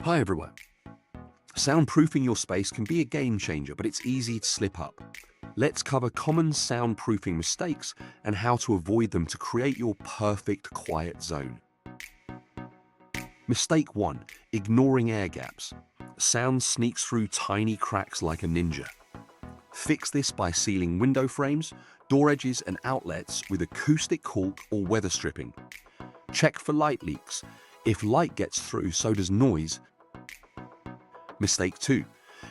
Hi everyone. Soundproofing your space can be a game changer, but it's easy to slip up. Let's cover common soundproofing mistakes and how to avoid them to create your perfect quiet zone. Mistake 1. Ignoring air gaps. Sound sneaks through tiny cracks like a ninja. Fix this by sealing window frames, door edges and outlets with acoustic caulk or weather stripping. Check for light leaks. If light gets through, so does noise. Mistake 2.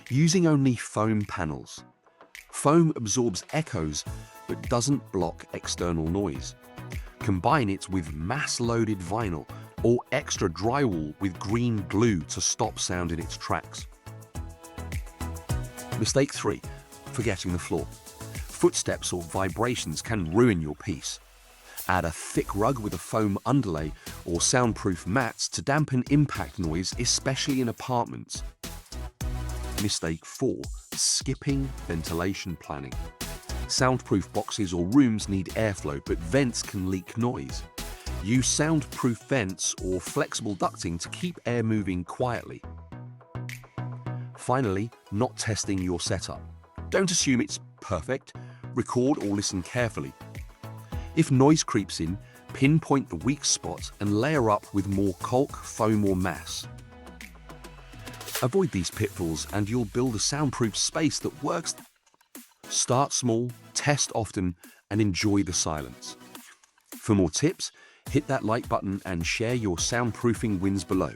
Using only foam panels. Foam absorbs echoes but doesn't block external noise. Combine it with mass-loaded vinyl or extra drywall with green glue to stop sound in its tracks. Mistake 3. Forgetting the floor. Footsteps or vibrations can ruin your piece. Add a thick rug with a foam underlay or soundproof mats to dampen impact noise, especially in apartments. Mistake 4. Skipping ventilation planning. Soundproof boxes or rooms need airflow, but vents can leak noise. Use soundproof vents or flexible ducting to keep air moving quietly. Finally, not testing your setup. Don't assume it's perfect. Record or listen carefully. If noise creeps in, pinpoint the weak spot and layer up with more caulk, foam or mass. Avoid these pitfalls and you'll build a soundproof space that works. Start small, test often, and enjoy the silence. For more tips, hit that like button and share your soundproofing wins below.